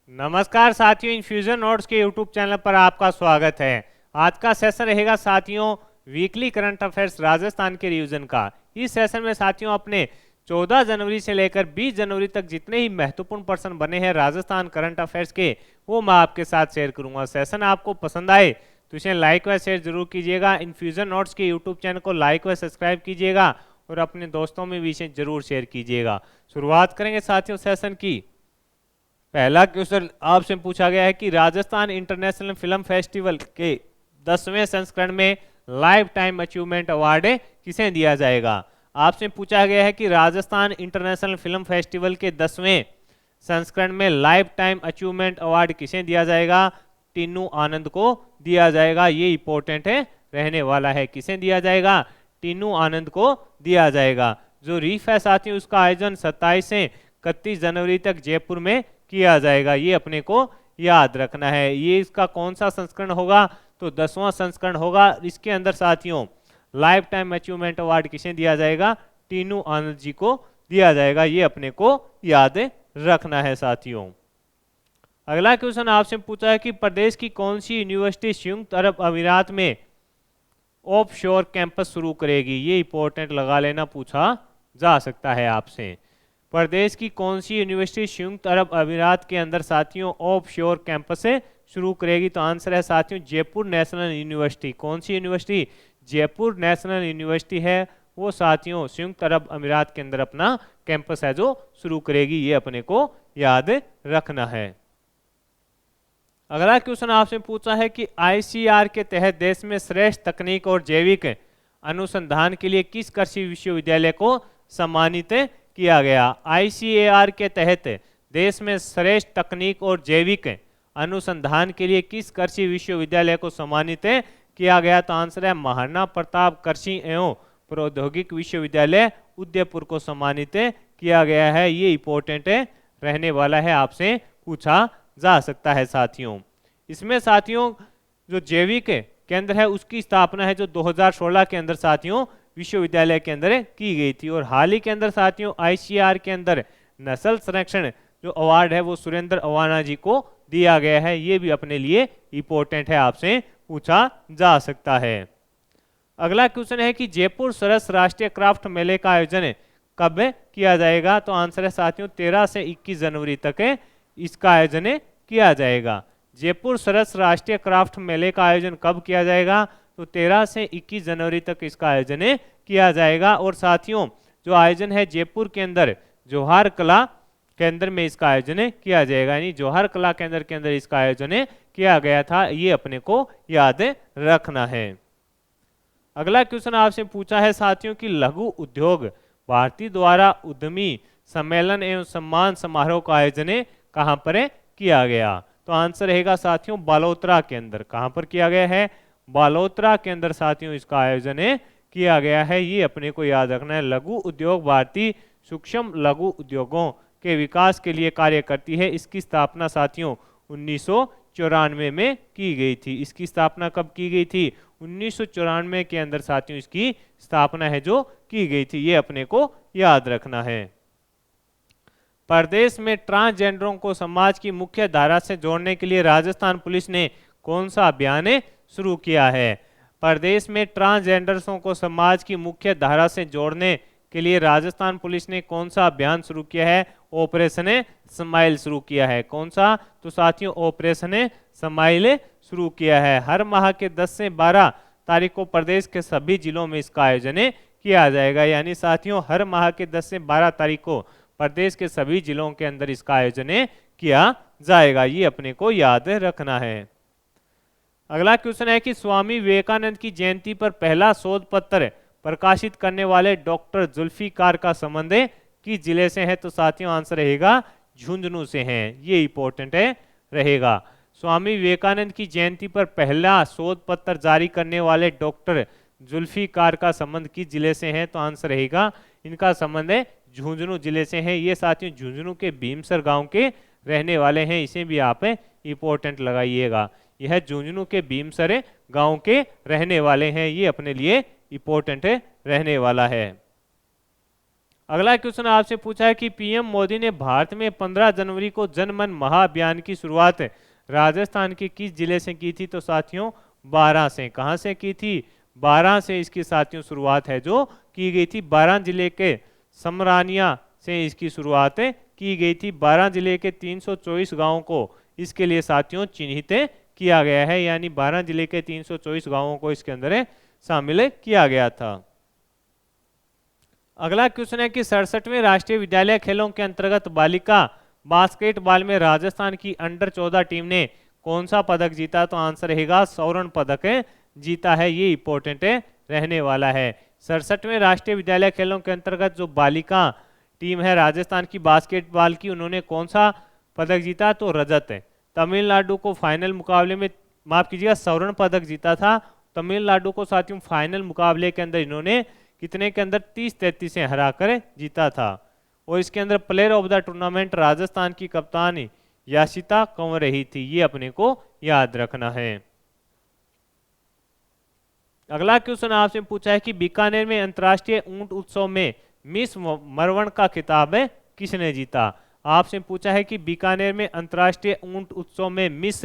नमस्कार साथियों, infusion notes के यूट्यूब चैनल पर आपका स्वागत है। आज का सेशन रहेगा साथियों वीकली करंट अफेयर्स राजस्थान के रिवीजन का। इस सेशन में साथियों अपने 14 जनवरी से लेकर 20 जनवरी तक जितने ही महत्वपूर्ण प्रश्न बने हैं राजस्थान करंट अफेयर्स के, वो मैं आपके साथ शेयर करूंगा। सेशन आपको पसंद आए तो इसे लाइक व शेयर जरूर कीजिएगा। इन्फ्यूजन नोट्स के यूट्यूब चैनल को लाइक व सब्सक्राइब कीजिएगा और अपने दोस्तों में भी इसे जरूर शेयर कीजिएगा। शुरुआत करेंगे साथियों सेशन की। पहला क्वेश्चन आपसे पूछा गया है कि राजस्थान इंटरनेशनल फिल्म फेस्टिवल के 10वें संस्करण में लाइफ टाइम अचीवमेंट अवार्ड किसे दिया जाएगा। आपसे पूछा गया है कि राजस्थान इंटरनेशनल फिल्म फेस्टिवल के 10वें संस्करण में लाइफ टाइम अचीवमेंट अवार्ड किसे दिया जाएगा। टीनू आनंद को दिया जाएगा। ये इंपॉर्टेंट है रहने वाला है। किसे दिया जाएगा? टीनू आनंद को दिया जाएगा। जो रीफ है साथियों उसका आयोजन 27 से 31 जनवरी तक जयपुर में किया जाएगा। ये अपने को याद रखना है। ये इसका कौन सा संस्करण होगा? तो 10वां संस्करण होगा। इसके अंदर साथियों लाइफ टाइम अचीवमेंट अवार्ड किसे दिया जाएगा? टीनू आनंद जी को दिया जाएगा। ये अपने को याद रखना है साथियों। अगला क्वेश्चन आपसे पूछा है कि प्रदेश की कौन सी यूनिवर्सिटी संयुक्त अरब अमीरात में ऑफ शोर कैंपस शुरू करेगी। ये इंपॉर्टेंट लगा लेना, पूछा जा सकता है आपसे। प्रदेश की कौन सी यूनिवर्सिटी संयुक्त अरब अमीरात के अंदर साथियों ऑफ शोर कैंपस से शुरू करेगी? तो आंसर है साथियों जयपुर नेशनल यूनिवर्सिटी। कौन सी यूनिवर्सिटी? जयपुर नेशनल यूनिवर्सिटी है वो साथियों संयुक्त अरब अमीरात के अंदर अपना कैंपस है जो शुरू करेगी। ये अपने को याद रखना है। अगला क्वेश्चन आपसे पूछा है कि आईसीआर के तहत देश में श्रेष्ठ तकनीक और जैविक अनुसंधान के लिए किस कृषि विश्वविद्यालय को सम्मानित किया गया। आईसीएआर के तहत देश में श्रेष्ठ तकनीक और जैविक अनुसंधान के लिए किस कृषि विश्वविद्यालय को सम्मानित किया गया। तो आंसर है महाराणा प्रताप कृषि एवं प्रौद्योगिक विश्वविद्यालय उदयपुर को सम्मानित किया गया है। ये इंपॉर्टेंट रहने वाला है, आपसे पूछा जा सकता है साथियों। इसमें साथियों जो जैविक केंद्र है उसकी स्थापना है जो 2016 के अंदर साथियों विश्वविद्यालय के अंदर की गई थी। और हाल ही के अंदर साथियों आईसीआर के अंदर नस्ल संरक्षण जो अवार्ड है वो सुरेंद्र अवाना जी को दिया गया है। ये भी अपने लिए इंपॉर्टेंट है, आपसे पूछा जा सकता है। अगला क्वेश्चन है कि जयपुर सरस राष्ट्रीय क्राफ्ट मेले का आयोजन कब किया जाएगा। तो आंसर है साथियों 13 से 21 जनवरी तक इसका आयोजन किया जाएगा। जयपुर सरस राष्ट्रीय क्राफ्ट मेले का आयोजन कब किया जाएगा? तो 13 से 21 जनवरी तक इसका आयोजन किया जाएगा। और साथियों जो आयोजन है जयपुर के अंदर जौहर कला केंद्र में इसका आयोजन किया जाएगा। यानी जौहर कला केंद्र के अंदर इसका आयोजन किया गया था। ये अपने को याद रखना है। अगला क्वेश्चन आपसे पूछा है साथियों कि लघु उद्योग भारती द्वारा उद्यमी सम्मेलन एवं सम्मान समारोह का आयोजन कहां पर किया गया। तो आंसर रहेगा साथियों बालोतरा के अंदर। कहां पर किया गया है? बालोतरा के अंदर साथियों इसका आयोजन किया गया है। ये अपने को याद रखना है। लघु उद्योग भारती सूक्ष्म लघु उद्योगों के विकास के लिए कार्य करती है। इसकी स्थापना साथियों 1994 में की गई थी। इसकी स्थापना कब की गई थी? 1994 के अंदर साथियों इसकी स्थापना है जो की गई थी। ये अपने को याद रखना है। प्रदेश में ट्रांसजेंडरों को समाज की मुख्य धारा से जोड़ने के लिए राजस्थान पुलिस ने कौन सा अभियान शुरू किया है। प्रदेश में ट्रांसजेंडर्सों को समाज की मुख्य धारा से जोड़ने के लिए राजस्थान पुलिस ने कौन सा अभियान शुरू किया है? ऑपरेशन स्माइल शुरू किया है। कौन सा? तो साथियों ऑपरेशन स्माइल शुरू किया है। हर माह के 10 से 12 तारीख को प्रदेश के सभी जिलों में इसका आयोजन किया जाएगा। यानी साथियों हर माह के 10 से 12 तारीख को प्रदेश के सभी जिलों के अंदर इसका आयोजन किया जाएगा। ये अपने को याद रखना है। अगला क्वेश्चन है कि स्वामी विवेकानंद की जयंती पर पहला शोध पत्र प्रकाशित करने वाले डॉक्टर जुल्फिकार का संबंध किस जिले से है। तो साथियों आंसर रहेगा झुंझुनू से है। ये इंपॉर्टेंट रहेगा। स्वामी विवेकानंद की जयंती पर पहला शोध पत्र जारी करने वाले डॉक्टर जुल्फिकार का संबंध किस जिले से है। तो आंसर रहेगा इनका संबंध झुंझुनू जिले से है। ये साथियों झुंझुनू के भीमसर गांव के रहने वाले हैं। इसे भी आप इंपॉर्टेंट लगाइएगा। यह झुंझुनू के भीमसर गांव के रहने वाले हैं। ये अपने लिए इंपॉर्टेंट रहने वाला है। अगला क्वेश्चन आपसे पूछा है कि पीएम मोदी ने भारत में 15 जनवरी को जन मन महाअभियान की शुरुआत राजस्थान के किस जिले से की थी? तो साथियों 12 से। कहां से की थी? 12 से इसकी साथियों शुरुआत है जो की गई थी। 12 जिले के समरानिया से इसकी शुरुआत की गई थी। 12 जिले के 324 गांवों को इसके लिए साथियों चिन्हित किया गया है, यानी 12 जिले के 324 गांवों को इसके अंदर शामिल किया गया था। अगला क्वेश्चन है कि 67वें राष्ट्रीय विद्यालय खेलों के अंतर्गत बालिका बास्केटबॉल में राजस्थान की अंडर 14 टीम ने कौन सा पदक जीता? तो आंसर रहेगा स्वर्ण पदक जीता है। ये इंपॉर्टेंट रहने वाला है। 67वें राष्ट्रीय विद्यालय खेलों के अंतर्गत जो बालिका टीम है राजस्थान की बास्केटबॉल की, उन्होंने कौन सा पदक जीता? तो रजत है। तमिलनाडु को फाइनल मुकाबले में, माफ कीजिएगा, स्वर्ण पदक जीता था। तमिलनाडु को साथियों फाइनल मुकाबले के अंदर इन्होंने कितने के अंदर 30-33 से हराकर जीता था। और इसके अंदर player of the tournament Rajasthan की कप्तान याशिता कंवर रही थी। ये अपने को याद रखना है। अगला क्वेश्चन आपसे पूछा है कि बीकानेर में अंतर्राष्ट्रीय ऊंट उत्सव में मिस मरवण का खिताब किसने जीता? आपसे पूछा है कि बीकानेर में अंतर्राष्ट्रीय ऊंट उत्सव में मिस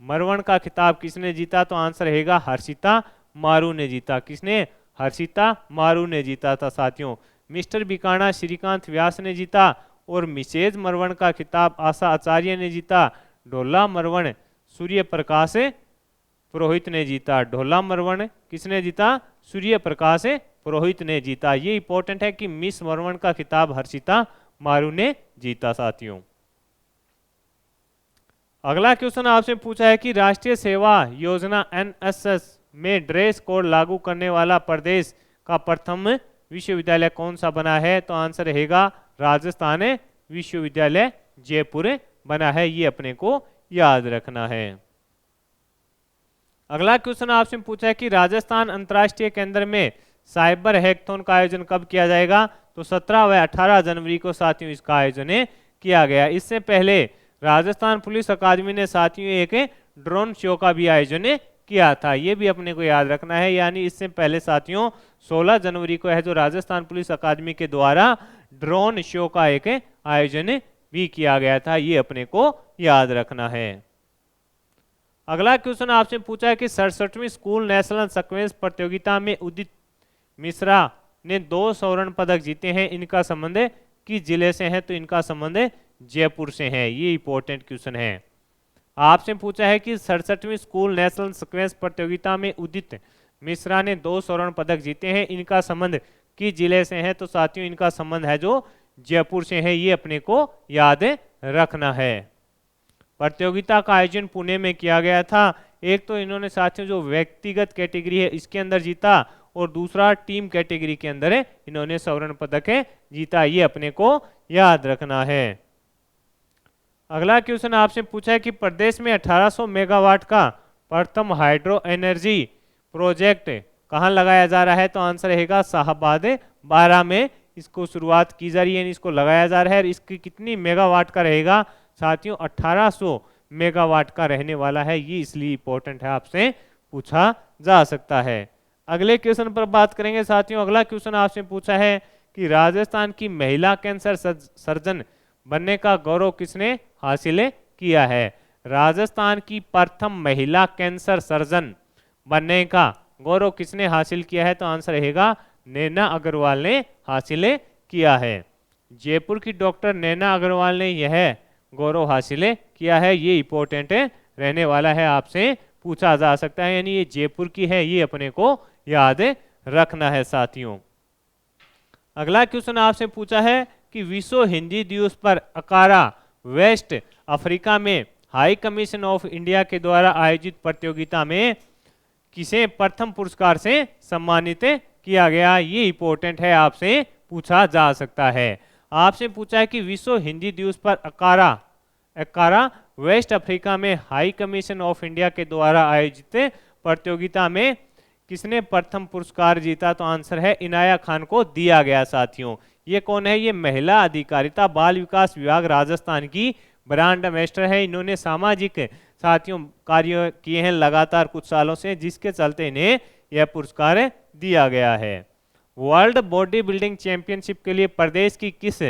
मरवण का खिताब किसने जीता? तो आंसर रहेगा हर्षिता मारू ने जीता। किसने? हर्षिता मारू ने जीता था साथियों। मिस्टर बीकाना श्रीकांत व्यास ने जीता और मिसेज मरवण का खिताब आशा आचार्य ने जीता। ढोला मरवण सूर्य प्रकाश पुरोहित ने जीता। ढोला मरवण किसने जीता? सूर्य प्रकाश पुरोहित ने जीता। ये इंपॉर्टेंट है कि मिस मरवण का खिताब हर्षिता मारू ने जीता साथियों। अगला क्वेश्चन आपसे पूछा है कि राष्ट्रीय सेवा योजना एनएसएस में ड्रेस कोड लागू करने वाला प्रदेश का प्रथम विश्वविद्यालय कौन सा बना है? तो आंसर रहेगा राजस्थान विश्वविद्यालय जयपुर बना है। ये अपने को याद रखना है। अगला क्वेश्चन आपसे पूछा है कि राजस्थान अंतर्राष्ट्रीय केंद्र में साइबर हैकथॉन का आयोजन कब किया जाएगा? तो 17 व 18 जनवरी को साथियों इसका आयोजन किया गया। इससे पहले राजस्थान पुलिस अकादमी ने साथियों एक ड्रोन शो का भी आयोजन किया था। ये भी अपने को याद रखना है। यानी इससे पहले साथियों 16 जनवरी को है जो राजस्थान पुलिस अकादमी के द्वारा ड्रोन शो का एक आयोजन भी किया गया था। ये अपने को याद रखना है। अगला क्वेश्चन आपसे पूछा है कि 67वीं स्कूल नेशनल सीक्वेंस प्रतियोगिता में उदित मिश्रा ने 2 स्वर्ण पदक जीते हैं। इनका संबंध किस जिले से है? तो इनका संबंध जयपुर से है। ये इंपॉर्टेंट क्वेश्चन है। आपसे पूछा है कि 67वीं स्कूल नेशनल सीक्वेंस प्रतियोगिता में उदित मिश्रा ने 2 स्वर्ण पदक जीते हैं। इनका संबंध किस जिले से है? तो साथियों इनका संबंध है जो जयपुर से है। ये अपने को याद रखना है। प्रतियोगिता का आयोजन पुणे में किया गया था। एक तो इन्होंने साथियों जो व्यक्तिगत कैटेगरी है इसके अंदर जीता और दूसरा टीम कैटेगरी के अंदर इन्होंने स्वर्ण पदक जीता। ये अपने को याद रखना है। अगला क्वेश्चन आपसे पूछा है कि प्रदेश में 1800 मेगावाट का प्रथम हाइड्रो एनर्जी प्रोजेक्ट कहां लगाया जा रहा है? तो आंसर रहेगा शाहबाद 12 में इसको शुरुआत की जा रही है, इसको लगाया जा रहा है। इसकी कितनी मेगावाट का रहेगा? साथियों 1800 मेगावाट का रहने वाला है। ये इसलिए इंपॉर्टेंट है, आपसे पूछा जा सकता है। अगले क्वेश्चन पर बात करेंगे साथियों। अगला क्वेश्चन आपसे पूछा है कि राजस्थान की महिला कैंसर सर्जन बनने का गौरव किसने हासिल किया है? राजस्थान की प्रथम महिला कैंसर सर्जन बनने का गौरव किसने हासिल किया है? तो आंसर रहेगा नैना अग्रवाल ने हासिल किया है। जयपुर की डॉक्टर नैना अग्रवाल ने यह गौरव हासिल किया है। ये इंपॉर्टेंट रहने वाला है, आपसे पूछा जा सकता है। यानी ये जयपुर की है, ये अपने को याद रखना है साथियों। अगला क्वेश्चन आपसे पूछा है कि विश्व हिंदी दिवस पर अकारा वेस्ट अफ्रीका में हाई कमीशन ऑफ इंडिया के द्वारा आयोजित प्रतियोगिता में किसे प्रथम पुरस्कार से सम्मानित किया गया? ये इंपॉर्टेंट है, आपसे पूछा जा सकता है। आपसे पूछा है कि विश्व हिंदी दिवस पर अकारा वेस्ट अफ्रीका में हाई कमीशन ऑफ इंडिया के द्वारा आयोजित प्रतियोगिता में किसने प्रथम पुरस्कार जीता? तो आंसर है इनाया खान को दिया गया साथियों। ये कौन है? ये महिला अधिकारिता बाल विकास विभाग राजस्थान की ब्रांड एम्बेसडर है। इन्होंने सामाजिक साथियों कार्य किए हैं लगातार कुछ सालों से, जिसके चलते इन्हें यह पुरस्कार दिया गया है। वर्ल्ड बॉडी बिल्डिंग चैंपियनशिप के लिए प्रदेश की किस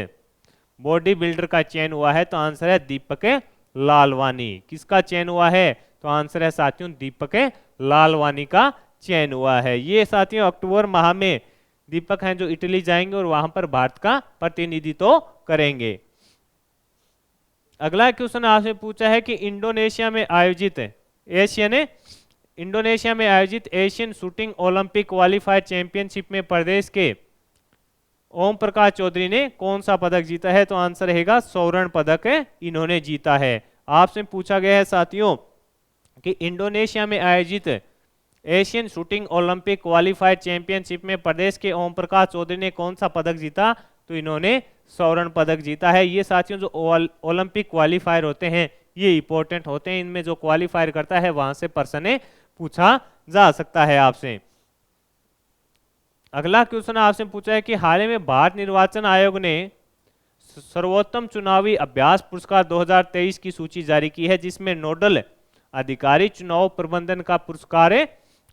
बॉडी बिल्डर का चयन हुआ है? तो आंसर है दीपक लालवानी। किसका चयन हुआ है? तो आंसर है साथियों दीपक लालवानी का चयन हुआ है। ये साथियों अक्टूबर माह में दीपक हैं जो इटली जाएंगे और वहां पर भारत का प्रतिनिधित्व करेंगे। अगला क्वेश्चन आपसे पूछा है कि इंडोनेशिया में आयोजित Asian shooting Olympic qualifier championship में प्रदेश के ओम प्रकाश चौधरी ने कौन सा पदक जीता है? तो आंसर रहेगा स्वर्ण पदक इन्होंने जीता है। आपसे पूछा गया है साथियों कि इंडोनेशिया में आयोजित Asian shooting Olympic qualifier championship में प्रदेश के ओम प्रकाश चौधरी ने कौन सा पदक जीता? तो इन्होंने स्वर्ण पदक जीता है। ये साथियों जो ओलंपिक क्वालिफायर होते हैं ये इंपॉर्टेंट होते हैं, इनमें जो क्वालिफायर करता है वहां से प्रश्न पूछा जा सकता है आपसे। अगला क्वेश्चन आपसे पूछा है कि हाल ही में भारत निर्वाचन आयोग ने सर्वोत्तम चुनावी अभ्यास पुरस्कार 2023 की सूची जारी की है, जिसमें नोडल अधिकारी चुनाव प्रबंधन का पुरस्कार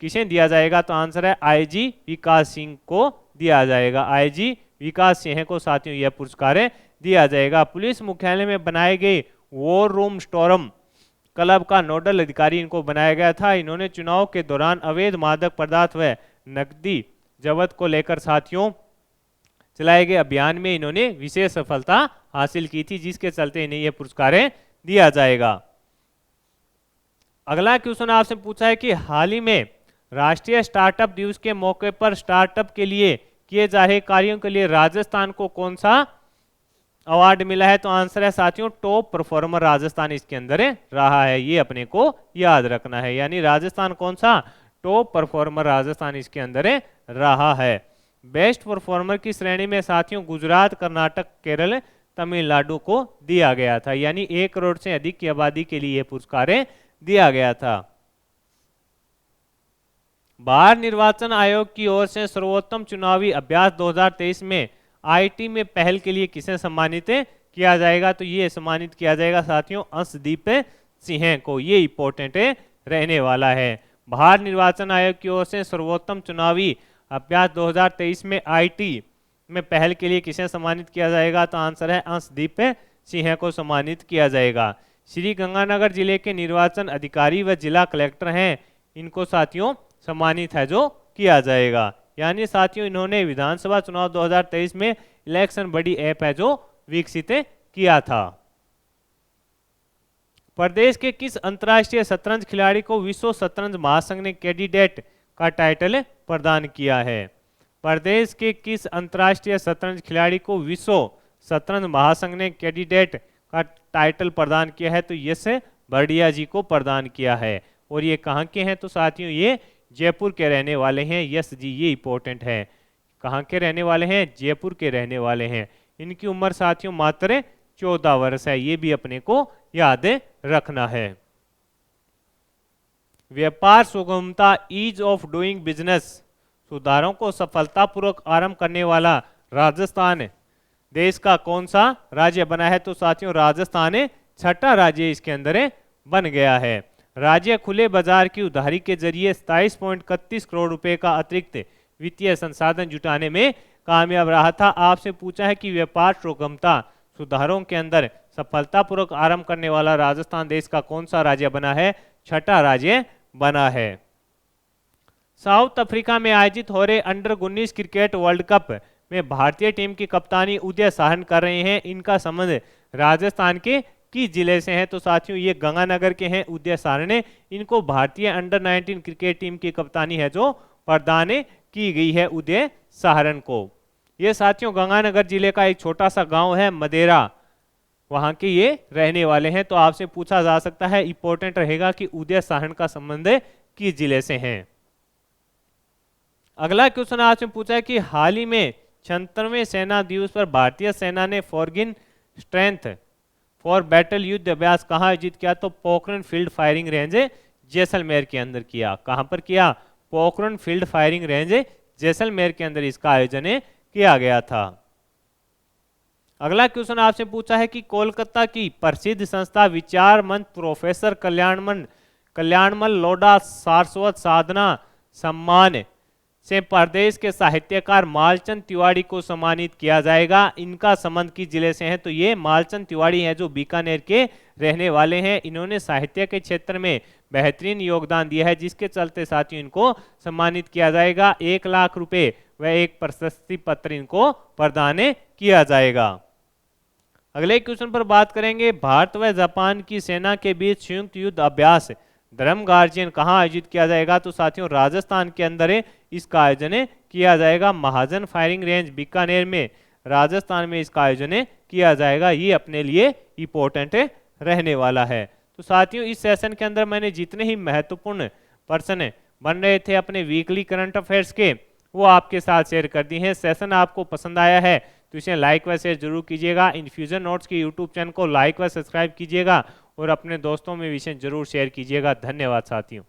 किसे दिया जाएगा? तो आंसर है आईजी विकास सिंह को दिया जाएगा। आईजी विकास सिंह को साथियों यह पुरस्कार दिया जाएगा। पुलिस मुख्यालय में बनाए गए वॉर रूम स्टॉर्म क्लब का नोडल अधिकारी इनको बनाया गया था। इन्होंने चुनाव के दौरान अवैध मादक पदार्थ व नकदी जब्त को लेकर साथियों चलाए गए अभियान में इन्होंने विशेष सफलता हासिल की थी, जिसके चलते इन्हें यह पुरस्कार दिया जाएगा। अगला क्वेश्चन आपसे पूछा है कि हाल ही में राष्ट्रीय स्टार्टअप दिवस के मौके पर स्टार्टअप के लिए किए जा रहे कार्यों के लिए राजस्थान को कौन सा अवार्ड मिला है? तो आंसर है साथियों टॉप परफॉर्मर राजस्थान इसके अंदर रहा है। ये अपने को याद रखना है, यानी राजस्थान कौन सा टॉप परफॉर्मर राजस्थान इसके अंदर रहा है। बेस्ट परफॉर्मर की श्रेणी में साथियों गुजरात, कर्नाटक, केरल, तमिलनाडु को दिया गया था, यानी 1 करोड़ से अधिक की आबादी के लिए यह पुरस्कार दिया गया था। भारत निर्वाचन आयोग की ओर से सर्वोत्तम चुनावी अभ्यास 2023 में आईटी में पहल के लिए किसे सम्मानित किया जाएगा? तो ये सम्मानित किया जाएगा साथियों अंशदीप सिंह को। ये इंपॉर्टेंट रहने वाला है। भारत निर्वाचन आयोग की ओर से सर्वोत्तम चुनावी अभ्यास 2023 में आईटी में पहल के लिए किसे सम्मानित किया जाएगा? तो आंसर है अंशदीप सिंह को सम्मानित किया जाएगा। श्री गंगानगर जिले के निर्वाचन अधिकारी व जिला कलेक्टर हैं, इनको साथियों सम्मानित है जो किया जाएगा। यानी साथियों इन्होंने विधानसभा चुनाव 2023 में इलेक्शन बडी ऐप है जो विकसित किया था। प्रदेश के किस अंतर्राष्ट्रीय शतरंज खिलाड़ी को विश्व शतरंज महासंघ ने कैंडिडेट का टाइटल प्रदान किया है? प्रदेश के किस अंतर्राष्ट्रीय शतरंज खिलाड़ी को विश्व शतरंज महासंघ ने कैंडिडेट का टाइटल प्रदान किया है? तो यश बर्डिया जी को प्रदान किया है। और ये कहाँ के हैं? तो साथियों ये जयपुर के रहने वाले हैं। यश जी ये इंपॉर्टेंट है। कहाँ के रहने वाले हैं? जयपुर के रहने वाले हैं। इनकी उम्र साथियों मात्र 14 वर्ष है। ये भी अपने को याद रखना है। व्यापार सुगमता ईज ऑफ डूइंग बिजनेस सुधारों को सफलतापूर्वक आरंभ करने वाला राजस्थान देश का कौन सा राज्य बना है? तो साथियों राजस्थान छठा राज्य इसके अंदर बन गया है। राज्य खुले बाजार की उधारी के जरिए 27.31 करोड़ रुपए का अतिरिक्त वित्तीय संसाधन जुटाने में कामयाब रहा था। आपसे पूछा है कि व्यापार सुगमता सुधारों के अंदर सफलतापूर्वक आरंभ करने वाला राजस्थान देश का कौन सा राज्य बना है? छठा राज्य बना है। साउथ अफ्रीका में आयोजित हो रहे अंडर-19 क्रिकेट वर्ल्ड कप में भारतीय टीम की कप्तानी उदय साहन कर रहे हैं। इनका संबंध राजस्थान के किस जिले से है? तो साथियों ये गंगानगर के हैं उदय साहन ने। इनको भारतीय अंडर-19 क्रिकेट टीम की कप्तानी है जो प्रदान की गई है उदय साहन को। ये साथियों गंगानगर जिले का एक छोटा सा गांव है मदेरा, वहां के ये रहने वाले हैं। तो आपसे पूछा जा सकता है, इंपॉर्टेंट रहेगा कि उदय साहन का संबंध किस जिले से है। अगला क्वेश्चन आपसे पूछा है कि हाल ही में 76वें सेना दिवस पर भारतीय सेना ने फॉरगिन स्ट्रेंथ फॉर बैटल युद्ध अभ्यास कहाँ आयोजित किया? तो Pokhran field firing range Jaisalmer के अंदर किया। कहां पर किया? Pokhran field firing range Jaisalmer के अंदर इसका आयोजन किया गया था। अगला क्वेश्चन आपसे पूछा है कि कोलकाता की प्रसिद्ध संस्था विचार मंच प्रोफेसर कल्याणमल लोढ़ा सारस्वत साधना सम्मान से प्रदेश के साहित्यकार मालचंद तिवारी को सम्मानित किया जाएगा। इनका संबंध किस जिले से है? तो ये मालचंद तिवारी हैं जो बीकानेर के रहने वाले हैं। इन्होंने साहित्य के क्षेत्र में बेहतरीन योगदान दिया है, जिसके चलते साथियों इनको सम्मानित किया जाएगा। 1 लाख रुपए व एक प्रशस्ति पत्र इनको प्रदान किया जाएगा। अगले क्वेश्चन पर बात करेंगे, भारत व जापान की सेना के बीच संयुक्त युद्ध अभ्यास ड्रम गार्जियन कहाँ आयोजित किया जाएगा? तो साथियों राजस्थान के अंदर इसका आयोजन किया जाएगा। महाजन फायरिंग रेंज बीकानेर में, राजस्थान में इसका आयोजन किया जाएगा। ये अपने लिए इंपॉर्टेंट रहने वाला है। तो साथियों इस सेशन के अंदर मैंने जितने ही महत्वपूर्ण प्रश्न बन रहे थे अपने वीकली करंट अफेयर्स के, वो आपके साथ शेयर कर दी हैं। सेशन आपको पसंद आया है तो इसे लाइक व शेयर जरूर कीजिएगा। इन्फ्यूजन नोट्स के यूट्यूब चैनल को लाइक व सब्सक्राइब कीजिएगा और अपने दोस्तों में विषय जरूर शेयर कीजिएगा। धन्यवाद साथियों।